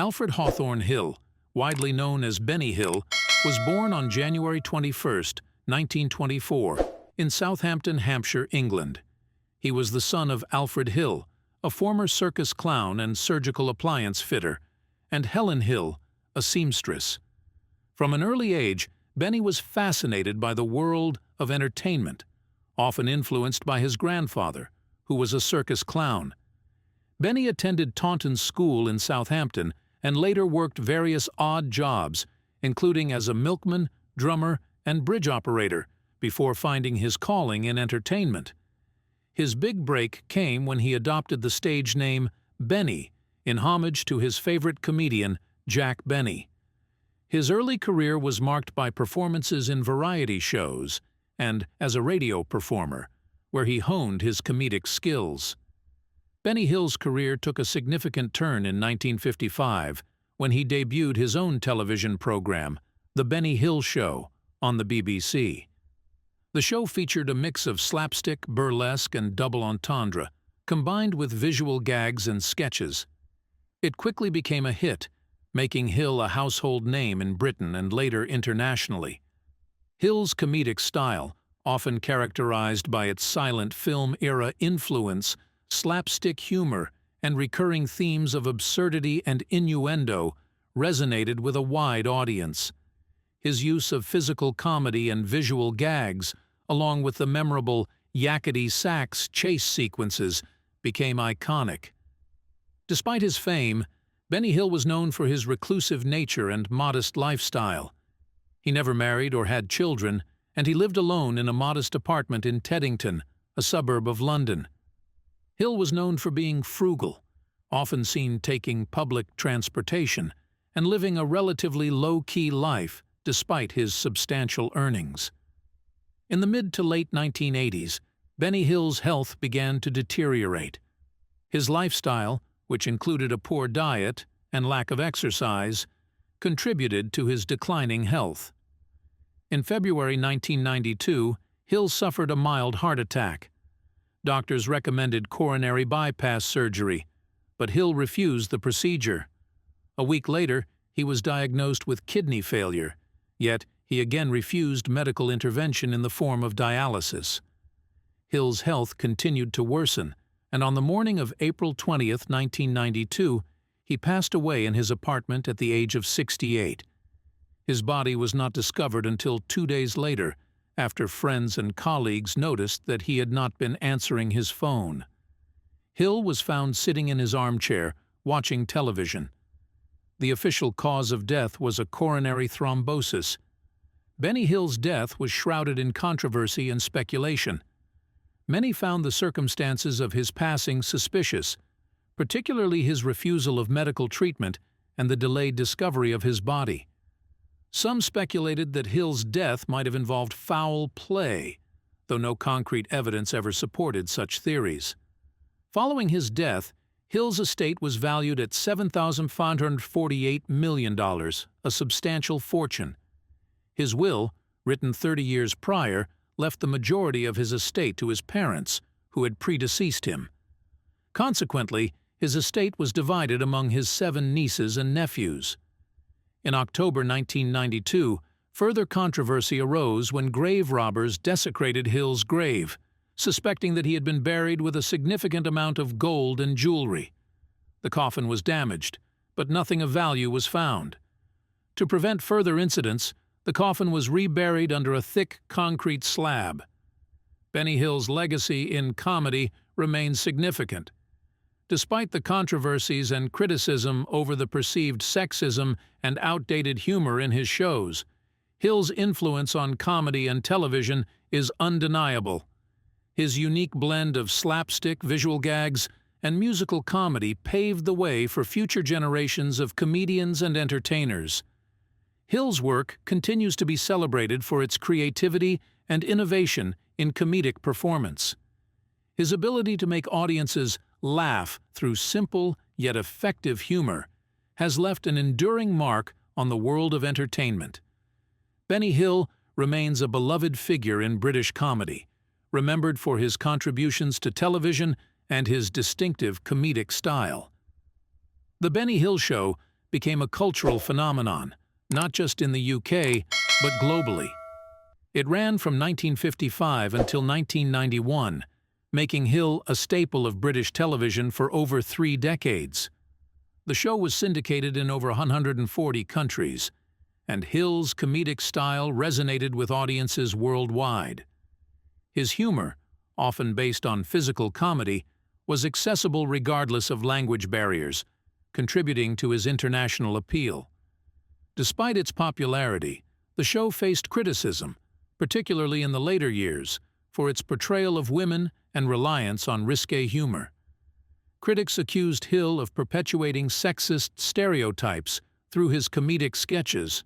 Alfred Hawthorne Hill, widely known as Benny Hill, was born on January 21, 1924, in Southampton, Hampshire, England. He was the son of Alfred Hill, a former circus clown and surgical appliance fitter, and Helen Hill, a seamstress. From an early age, Benny was fascinated by the world of entertainment, often influenced by his grandfather, who was a circus clown. Benny attended Taunton School in Southampton and later worked various odd jobs, including as a milkman, drummer, and bridge operator, before finding his calling in entertainment. His big break came when he adopted the stage name Benny in homage to his favorite comedian, Jack Benny. His early career was marked by performances in variety shows and as a radio performer, where he honed his comedic skills. Benny Hill's career took a significant turn in 1955 when he debuted his own television program, The Benny Hill Show, on the BBC. The show featured a mix of slapstick, burlesque, and double entendre, combined with visual gags and sketches. It quickly became a hit, making Hill a household name in Britain and later internationally. Hill's comedic style, often characterized by its silent film-era influence, slapstick humor, and recurring themes of absurdity and innuendo, resonated with a wide audience. His use of physical comedy and visual gags, along with the memorable yakety-sax chase sequences, became iconic. Despite his fame, Benny Hill was known for his reclusive nature and modest lifestyle. He never married or had children, and he lived alone in a modest apartment in Teddington, a suburb of London. Hill was known for being frugal, often seen taking public transportation, and living a relatively low-key life despite his substantial earnings. In the mid to late 1980s, Benny Hill's health began to deteriorate. His lifestyle, which included a poor diet and lack of exercise, contributed to his declining health. In February 1992, Hill suffered a mild heart attack. Doctors recommended coronary bypass surgery, but Hill refused the procedure. A week later, he was diagnosed with kidney failure, yet he again refused medical intervention in the form of dialysis. Hill's health continued to worsen, and on the morning of April 20, 1992, he passed away in his apartment at the age of 68. His body was not discovered until 2 days later, after friends and colleagues noticed that he had not been answering his phone. Hill was found sitting in his armchair, watching television. The official cause of death was a coronary thrombosis. Benny Hill's death was shrouded in controversy and speculation. Many found the circumstances of his passing suspicious, particularly his refusal of medical treatment and the delayed discovery of his body. Some speculated that Hill's death might have involved foul play, though no concrete evidence ever supported such theories. Following his death, Hill's estate was valued at $7,548 million, a substantial fortune. His will, written 30 years prior, left the majority of his estate to his parents, who had predeceased him. Consequently, his estate was divided among his 7 nieces and nephews. In October 1992, further controversy arose when grave robbers desecrated Hill's grave, suspecting that he had been buried with a significant amount of gold and jewelry. The coffin was damaged, but nothing of value was found. To prevent further incidents, the coffin was reburied under a thick concrete slab. Benny Hill's legacy in comedy remains significant. Despite the controversies and criticism over the perceived sexism and outdated humor in his shows, Hill's influence on comedy and television is undeniable. His unique blend of slapstick, visual gags, and musical comedy paved the way for future generations of comedians and entertainers. Hill's work continues to be celebrated for its creativity and innovation in comedic performance. His ability to make audiences laugh through simple yet effective humor has left an enduring mark on the world of entertainment. Benny Hill remains a beloved figure in British comedy, remembered for his contributions to television and his distinctive comedic style. The Benny Hill Show became a cultural phenomenon, not just in the UK, but globally. It ran from 1955 until 1991, making Hill a staple of British television for over 3 decades. The show was syndicated in over 140 countries, and Hill's comedic style resonated with audiences worldwide. His humor, often based on physical comedy, was accessible regardless of language barriers, contributing to his international appeal. Despite its popularity, the show faced criticism, particularly in the later years, for its portrayal of women and reliance on risque humor. Critics accused Hill of perpetuating sexist stereotypes through his comedic sketches.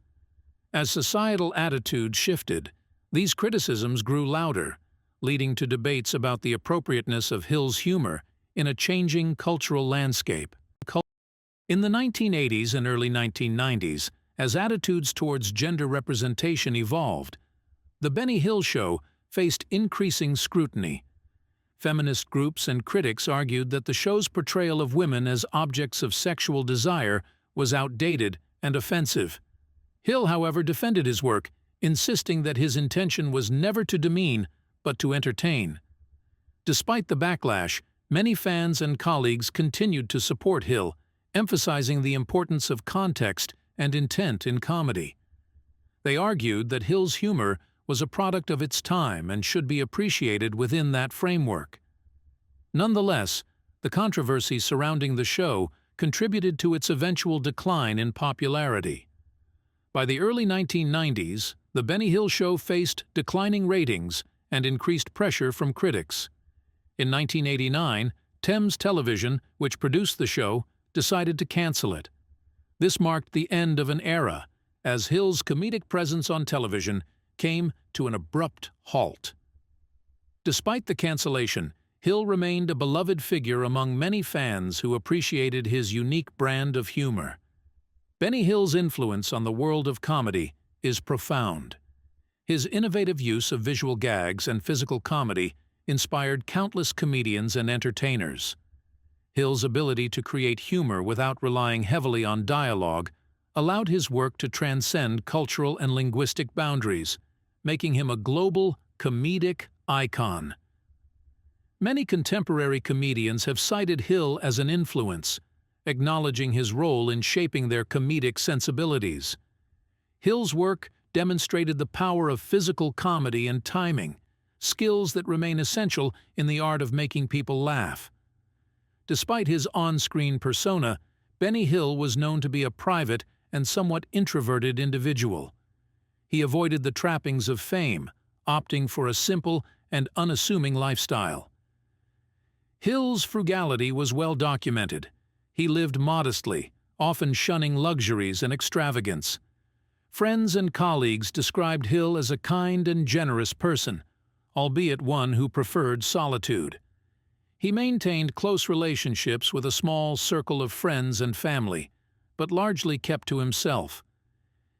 As societal attitudes shifted, these criticisms grew louder, leading to debates about the appropriateness of Hill's humor in a changing cultural landscape. In the 1980s and early 1990s, as attitudes towards gender representation evolved, The Benny Hill Show faced increasing scrutiny. Feminist groups and critics argued that the show's portrayal of women as objects of sexual desire was outdated and offensive. Hill, however, defended his work, insisting that his intention was never to demean, but to entertain. Despite the backlash, many fans and colleagues continued to support Hill, emphasizing the importance of context and intent in comedy. They argued that Hill's humor was a product of its time and should be appreciated within that framework. Nonetheless, the controversy surrounding the show contributed to its eventual decline in popularity. By the early 1990s, The Benny Hill Show faced declining ratings and increased pressure from critics. In 1989, Thames Television, which produced the show, decided to cancel it. This marked the end of an era, as Hill's comedic presence on television came to an abrupt halt. Despite the cancellation, Hill remained a beloved figure among many fans who appreciated his unique brand of humor. Benny Hill's influence on the world of comedy is profound. His innovative use of visual gags and physical comedy inspired countless comedians and entertainers. Hill's ability to create humor without relying heavily on dialogue allowed his work to transcend cultural and linguistic boundaries, making him a global comedic icon. Many contemporary comedians have cited Hill as an influence, acknowledging his role in shaping their comedic sensibilities. Hill's work demonstrated the power of physical comedy and timing, skills that remain essential in the art of making people laugh. Despite his on-screen persona, Benny Hill was known to be a private and somewhat introverted individual. He avoided the trappings of fame, opting for a simple and unassuming lifestyle. Hill's frugality was well documented. He lived modestly, often shunning luxuries and extravagance. Friends and colleagues described Hill as a kind and generous person, albeit one who preferred solitude. He maintained close relationships with a small circle of friends and family, but largely kept to himself.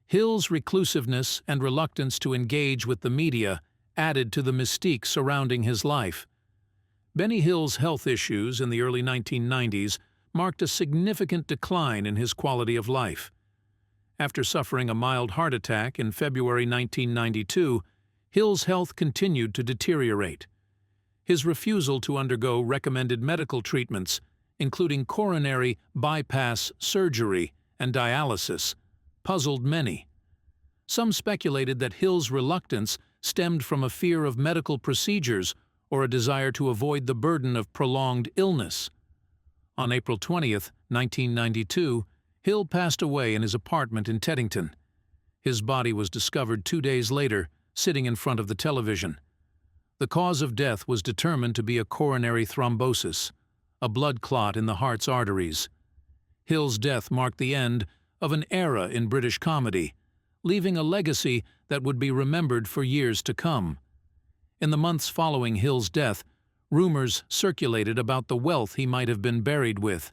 Hill's reclusiveness and reluctance to engage with the media added to the mystique surrounding his life. Benny Hill's health issues in the early 1990s marked a significant decline in his quality of life. After suffering a mild heart attack in February 1992, Hill's health continued to deteriorate. His refusal to undergo recommended medical treatments, including coronary bypass surgery and dialysis, puzzled many. Some speculated that Hill's reluctance stemmed from a fear of medical procedures or a desire to avoid the burden of prolonged illness. On April 20, 1992, Hill passed away in his apartment in Teddington. His body was discovered 2 days later, sitting in front of the television. The cause of death was determined to be a coronary thrombosis, a blood clot in the heart's arteries. Hill's death marked the end of an era in British comedy, leaving a legacy that would be remembered for years to come. In the months following Hill's death, rumors circulated about the wealth he might have been buried with.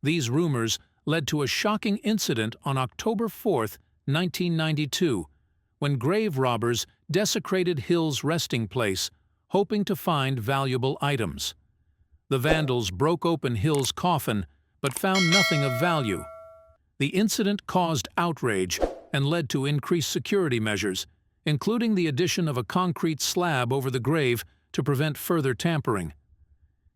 These rumors led to a shocking incident on October 4, 1992, when grave robbers desecrated Hill's resting place, hoping to find valuable items. The vandals broke open Hill's coffin, but found nothing of value. The incident caused outrage and led to increased security measures, including the addition of a concrete slab over the grave to prevent further tampering.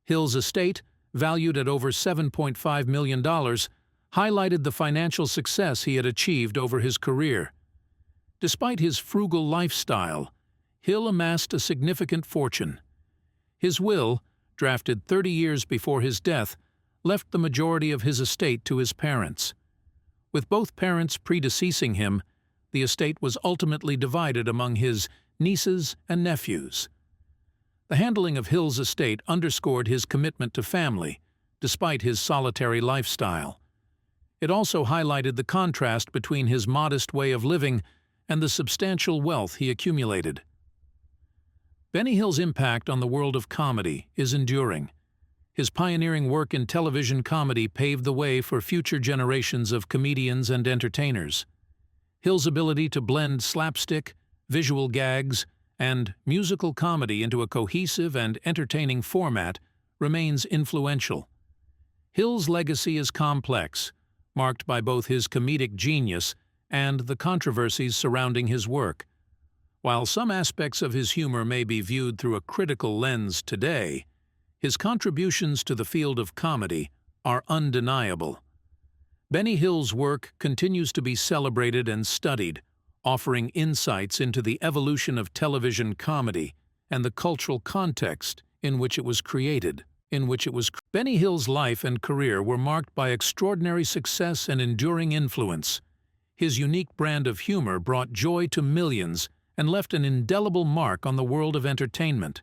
Hill's estate, valued at over $7.5 million, highlighted the financial success he had achieved over his career. Despite his frugal lifestyle, Hill amassed a significant fortune. His will, drafted 30 years before his death, left the majority of his estate to his parents. With both parents predeceasing him, the estate was ultimately divided among his nieces and nephews. The handling of Hill's estate underscored his commitment to family, despite his solitary lifestyle. It also highlighted the contrast between his modest way of living and the substantial wealth he accumulated. Benny Hill's impact on the world of comedy is enduring. His pioneering work in television comedy paved the way for future generations of comedians and entertainers. Hill's ability to blend slapstick, visual gags, and musical comedy into a cohesive and entertaining format remains influential. Hill's legacy is complex, marked by both his comedic genius and the controversies surrounding his work. While some aspects of his humor may be viewed through a critical lens today, his contributions to the field of comedy are undeniable. Benny Hill's work continues to be celebrated and studied, offering insights into the evolution of television comedy and the cultural context in which it was created. Benny Hill's life and career were marked by extraordinary success and enduring influence. His unique brand of humor brought joy to millions and left an indelible mark on the world of entertainment.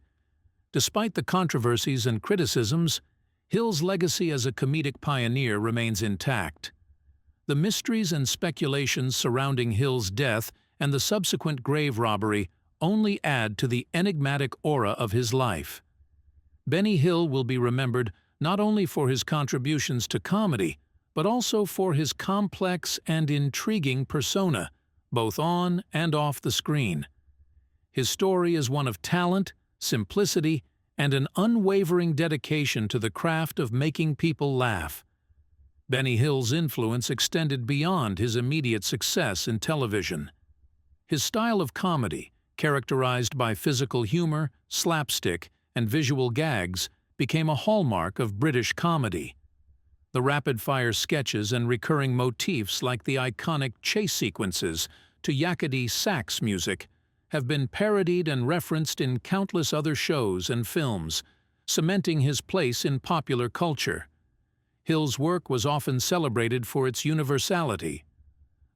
Despite the controversies and criticisms, Hill's legacy as a comedic pioneer remains intact. The mysteries and speculations surrounding Hill's death and the subsequent grave robbery only add to the enigmatic aura of his life. Benny Hill will be remembered not only for his contributions to comedy, but also for his complex and intriguing persona, both on and off the screen. His story is one of talent, simplicity, and an unwavering dedication to the craft of making people laugh. Benny Hill's influence extended beyond his immediate success in television. His style of comedy, characterized by physical humor, slapstick, and visual gags, became a hallmark of British comedy. The rapid-fire sketches and recurring motifs like the iconic chase sequences to yakety sax music have been parodied and referenced in countless other shows and films, cementing his place in popular culture. Hill's work was often celebrated for its universality.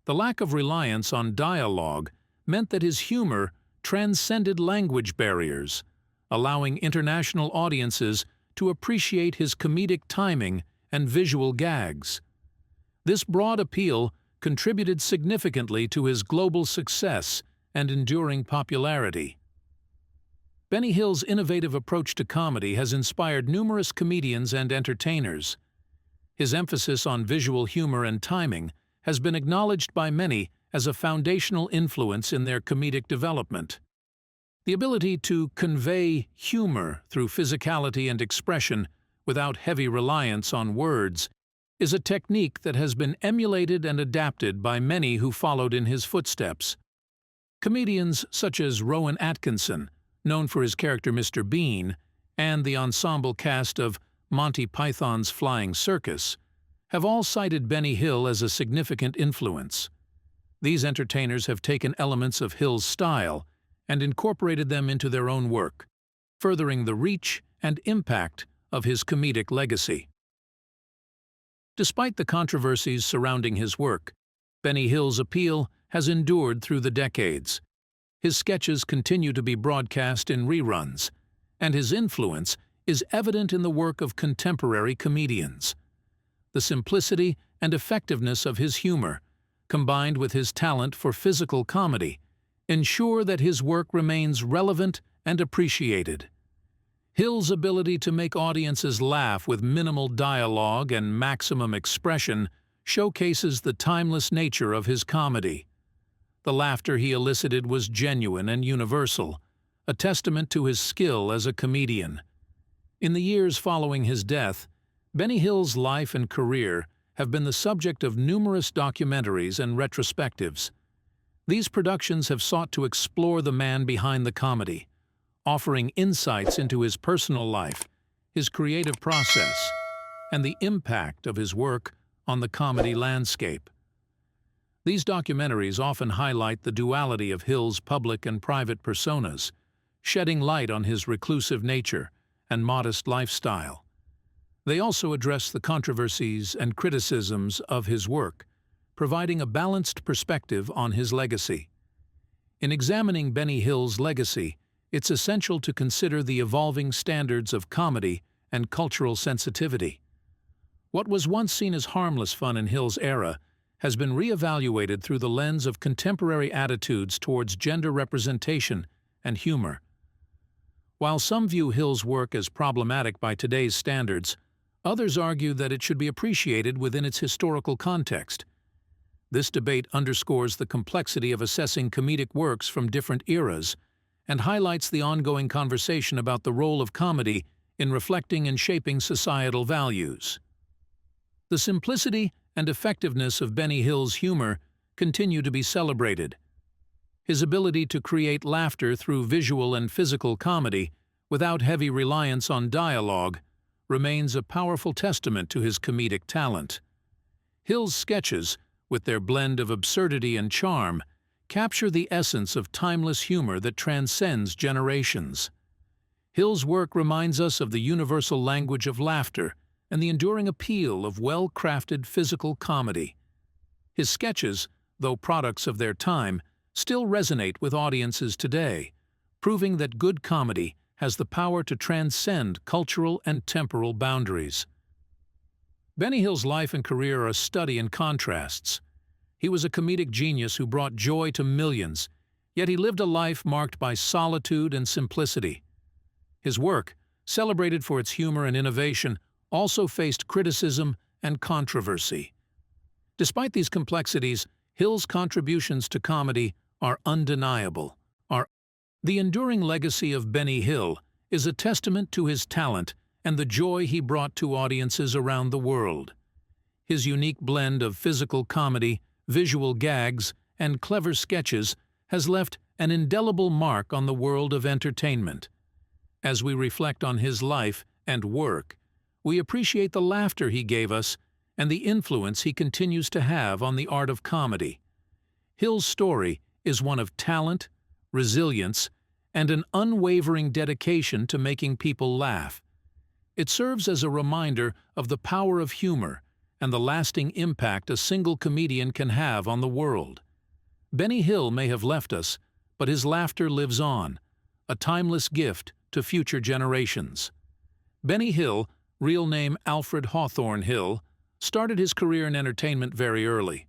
The lack of reliance on dialogue meant that his humor transcended language barriers, allowing international audiences to appreciate his comedic timing and visual gags. This broad appeal contributed significantly to his global success and enduring popularity. Benny Hill's innovative approach to comedy has inspired numerous comedians and entertainers. His emphasis on visual humor and timing has been acknowledged by many as a foundational influence in their comedic development. The ability to convey humor through physicality and expression without heavy reliance on words is a technique that has been emulated and adapted by many who followed in his footsteps. Comedians such as Rowan Atkinson, known for his character Mr. Bean, and the ensemble cast of Monty Python's Flying Circus have all cited Benny Hill as a significant influence. These entertainers have taken elements of Hill's style and incorporated them into their own work, furthering the reach and impact of his comedic legacy. Despite the controversies surrounding his work, Benny Hill's appeal has endured through the decades. His sketches continue to be broadcast in reruns, and his influence is evident in the work of contemporary comedians. The simplicity and effectiveness of his humor, combined with his talent for physical comedy, ensure that his work remains relevant and appreciated. Hill's ability to make audiences laugh with minimal dialogue and maximum expression showcases the timeless nature of his comedy. The laughter he elicited was genuine and universal, a testament to his skill as a comedian. In the years following his death, Benny Hill's life and career have been the subject of numerous documentaries and retrospectives. These productions have sought to explore the man behind the comedy, offering insights into his personal life, his creative process, and the impact of his work on the comedy landscape. These documentaries often highlight the duality of Hill's public and private personas, shedding light on his reclusive nature and modest lifestyle. They also address the controversies and criticisms of his work, providing a balanced perspective on his legacy. In examining Benny Hill's legacy, it's essential to consider the evolving standards of comedy and cultural sensitivity. What was once seen as harmless fun in Hill's era has been re-evaluated through the lens of contemporary attitudes towards gender representation and humor. While some view Hill's work as problematic by today's standards, others argue that it should be appreciated within its historical context. This debate underscores the complexity of assessing comedic works from different eras and highlights the ongoing conversation about the role of comedy in reflecting and shaping societal values. The simplicity and effectiveness of Benny Hill's humor continue to be celebrated. His ability to create laughter through visual and physical comedy without heavy reliance on dialogue remains a powerful testament to his comedic talent. Hill's sketches, with their blend of absurdity and charm, capture the essence of timeless humor that transcends generations. Hill's work reminds us of the universal language of laughter and the enduring appeal of well-crafted physical comedy. His sketches, though products of their time, still resonate with audiences today, proving that good comedy has the power to transcend cultural and temporal boundaries. Benny Hill's life and career are a study in contrasts. He was a comedic genius who brought joy to millions, yet he lived a life marked by solitude and simplicity. His work, celebrated for its humor and innovation, also faced criticism and controversy. Despite these complexities, Hill's contributions to comedy are undeniable. The enduring legacy of Benny Hill is a testament to his talent and the joy he brought to audiences around the world. His unique blend of physical comedy, visual gags, and clever sketches has left an indelible mark on the world of entertainment. As we reflect on his life and work, we appreciate the laughter he gave us and the influence he continues to have on the art of comedy. Hill's story is one of talent, resilience, and an unwavering dedication to making people laugh. It serves as a reminder of the power of humor and the lasting impact a single comedian can have on the world. Benny Hill may have left us, but his laughter lives on, a timeless gift to future generations. Benny Hill, real name Alfred Hawthorne Hill, started his career in entertainment very early.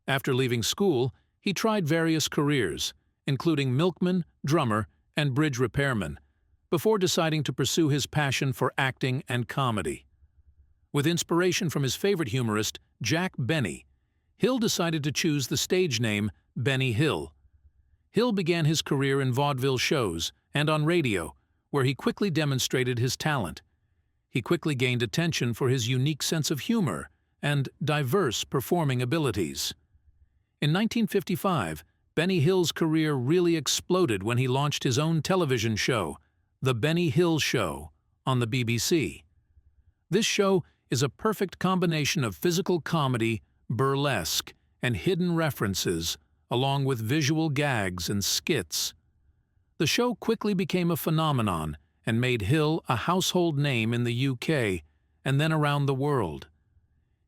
After leaving school, he tried various careers, including milkman, drummer, and bridge repairman, before deciding to pursue his passion for acting and comedy. With inspiration from his favorite humorist, Jack Benny, Hill decided to choose the stage name Benny Hill. Hill began his career in vaudeville shows and on radio, where he quickly demonstrated his talent. He quickly gained attention for his unique sense of humor and diverse performing abilities. In 1955, Benny Hill's career really exploded when he launched his own television show, The Benny Hill Show, on the BBC. This show is a perfect combination of physical comedy, burlesque, and hidden references, along with visual gags and skits. The show quickly became a phenomenon and made Hill a household name in the UK and then around the world.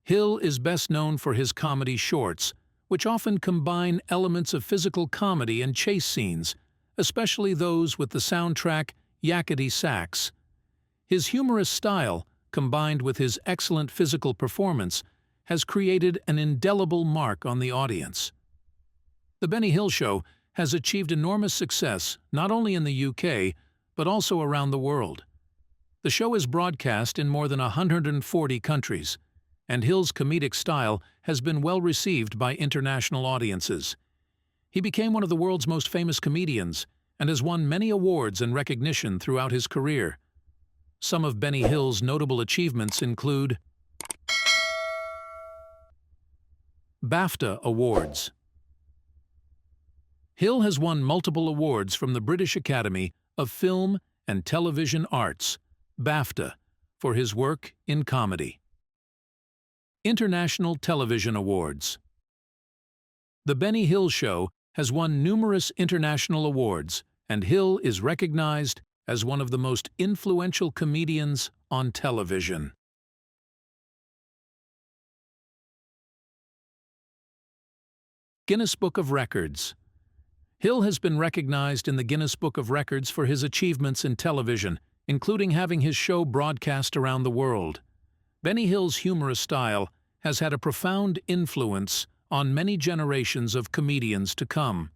Hill is best known for his comedy shorts, which often combine elements of physical comedy and chase scenes, especially those with the soundtrack Yakety Sax. His humorous style, combined with his excellent physical performance, has created an indelible mark on the audience. The Benny Hill Show has achieved enormous success not only in the UK, but also around the world. The show is broadcast in more than 140 countries, and Hill's comedic style has been well received by international audiences. He became one of the world's most famous comedians and has won many awards and recognition throughout his career. Some of Benny Hill's notable achievements include BAFTA Awards. Hill has won multiple awards from the British Academy of Film and Television Arts, BAFTA, for his work in comedy. International Television Awards. The Benny Hill Show has won numerous international awards, and Hill is recognized as one of the most influential comedians on television. Guinness Book of Records. Hill has been recognized in the Guinness Book of Records for his achievements in television, including having his show broadcast around the world. Benny Hill's humorous style has had a profound influence on many generations of comedians to come.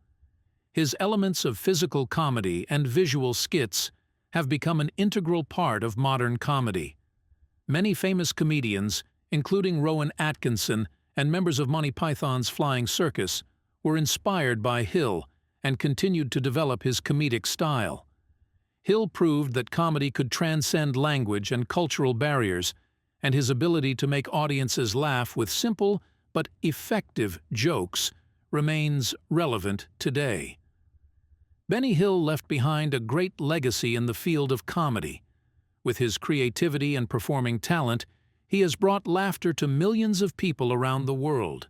His elements of physical comedy and visual skits have become an integral part of modern comedy. Many famous comedians, including Rowan Atkinson and members of Monty Python's Flying Circus, were inspired by Hill and continued to develop his comedic style. Hill proved that comedy could transcend language and cultural barriers, and his ability to make audiences laugh with simple but effective jokes remains relevant today. Benny Hill left behind a great legacy in the field of comedy. With his creativity and performing talent, he has brought laughter to millions of people around the world.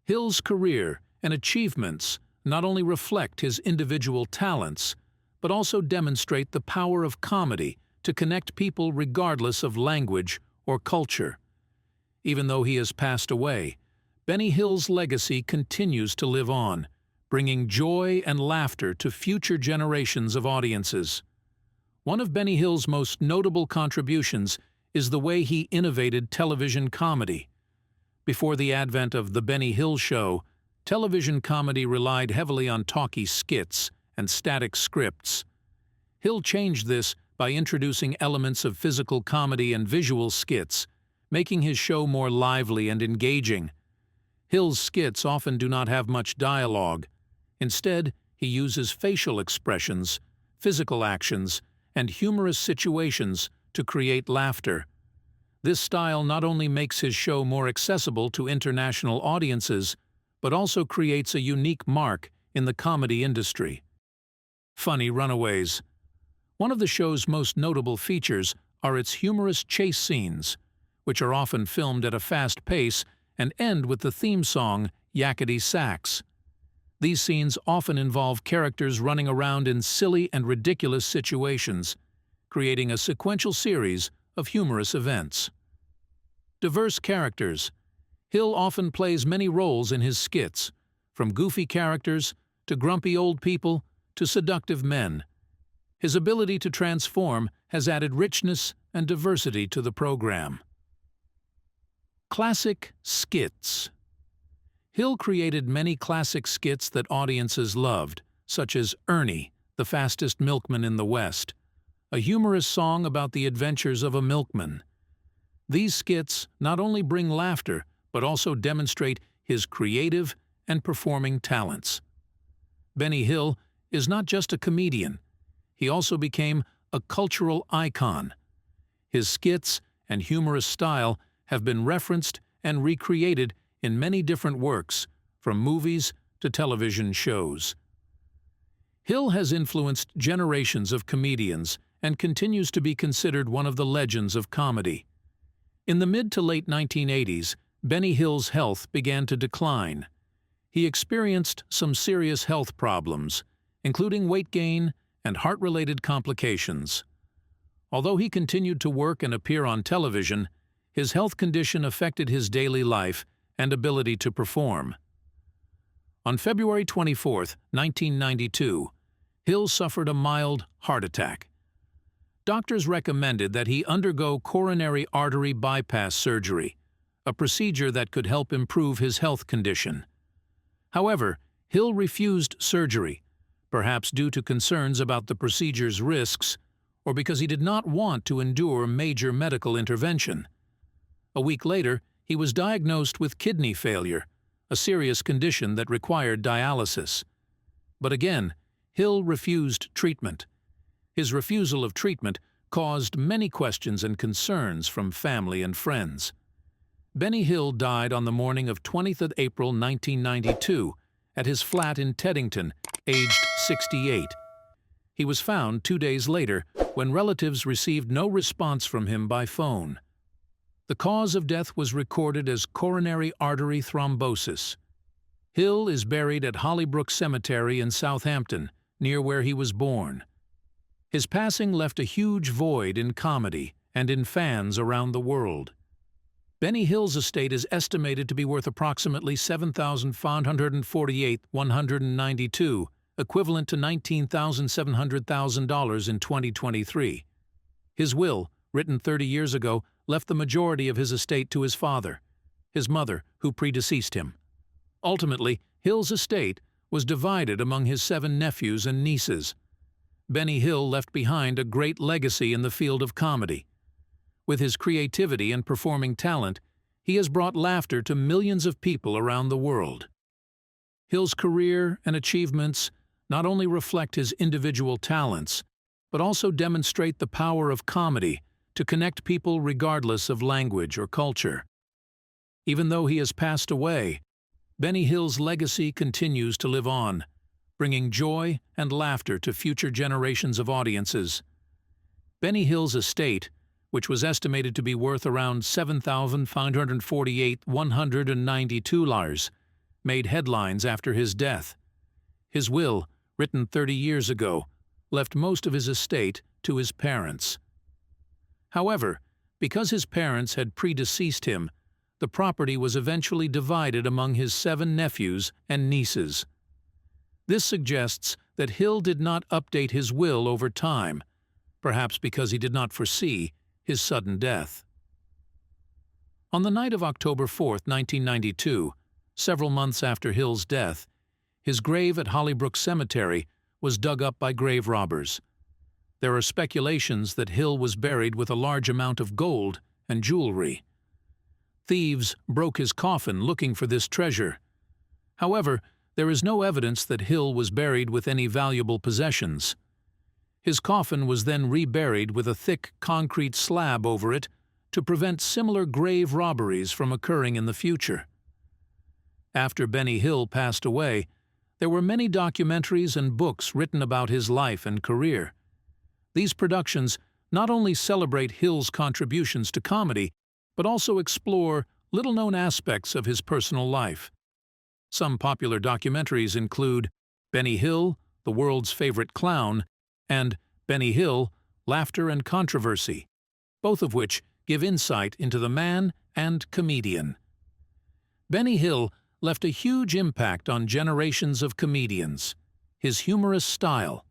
Hill's career and achievements not only reflect his individual talents, but also demonstrate the power of comedy to connect people regardless of language or culture. Even though he has passed away, Benny Hill's legacy continues to live on, bringing joy and laughter to future generations of audiences. One of Benny Hill's most notable contributions is the way he innovated television comedy. Before the advent of The Benny Hill Show, television comedy relied heavily on talky skits and static scripts. Hill changed this by introducing elements of physical comedy and visual skits, making his show more lively and engaging. Hill's skits often do not have much dialogue. Instead, he uses facial expressions, physical actions, and humorous situations to create laughter. This style not only makes his show more accessible to international audiences, but also creates a unique mark in the comedy industry. Funny Runaways. One of the show's most notable features are its humorous chase scenes, which are often filmed at a fast pace and end with the theme song, Yakety Sax. These scenes often involve characters running around in silly and ridiculous situations, creating a sequential series of humorous events. Diverse characters. Hill often plays many roles in his skits, from goofy characters to grumpy old people to seductive men. His ability to transform has added richness and diversity to the program. Classic skits. Hill created many classic skits that audiences loved, such as Ernie, the fastest milkman in the West, a humorous song about the adventures of a milkman. These skits not only bring laughter, but also demonstrate his creative and performing talents. Benny Hill is not just a comedian. He also became a cultural icon. His skits and humorous style have been referenced and recreated in many different works, from movies to television shows. Hill has influenced generations of comedians and continues to be considered one of the legends of comedy. In the mid to late 1980s, Benny Hill's health began to decline. He experienced some serious health problems, including weight gain and heart-related complications. Although he continued to work and appear on television, his health condition affected his daily life and ability to perform. On February 24, 1992, Hill suffered a mild heart attack. Doctors recommended that he undergo coronary artery bypass surgery, a procedure that could help improve his health condition. However, Hill refused surgery, perhaps due to concerns about the procedure's risks or because he did not want to endure major medical intervention. A week later, he was diagnosed with kidney failure, a serious condition that required dialysis. But again, Hill refused treatment. His refusal of treatment caused many questions and concerns from family and friends. Benny Hill died on the morning of 20th April 1992 at his flat in Teddington, aged 68. He was found 2 days later when relatives received no response from him by phone. The cause of death was recorded as coronary artery thrombosis. Hill is buried at Hollybrook Cemetery in Southampton, near where he was born. His passing left a huge void in comedy and in fans around the world. Benny Hill's estate is estimated to be worth approximately $7,548,192, equivalent to $19,700,000 in 2023. His will, written 30 years ago, left the majority of his estate to his father, his mother, who predeceased him. Ultimately, Hill's estate was divided among his 7 nephews and nieces. Benny Hill left behind a great legacy in the field of comedy. With his creativity and performing talent, he has brought laughter to millions of people around the world. Hill's career and achievements not only reflect his individual talents, but also demonstrate the power of comedy to connect people regardless of language or culture. Even though he has passed away, Benny Hill's legacy continues to live on, bringing joy and laughter to future generations of audiences. Benny Hill's estate, which was estimated to be worth around $7,548,192, made headlines after his death. His will, written 30 years ago, left most of his estate to his parents. However, because his parents had predeceased him, the property was eventually divided among his 7 nephews and nieces. This suggests that Hill did not update his will over time, perhaps because he did not foresee his sudden death. On the night of October 4, 1992, several months after Hill's death, his grave at Hollybrook Cemetery was dug up by grave robbers. There are speculations that Hill was buried with a large amount of gold and jewelry. Thieves broke his coffin looking for this treasure. However, there is no evidence that Hill was buried with any valuable possessions. His coffin was then reburied with a thick concrete slab over it to prevent similar grave robberies from occurring in the future. After Benny Hill passed away, there were many documentaries and books written about his life and career. These productions not only celebrate Hill's contributions to comedy, but also explore little-known aspects of his personal life. Some popular documentaries include Benny Hill, the World's Favorite Clown, and Benny Hill, Laughter and Controversy, both of which give insight into the man and comedian. Benny Hill left a huge impact on generations of comedians. His humorous style,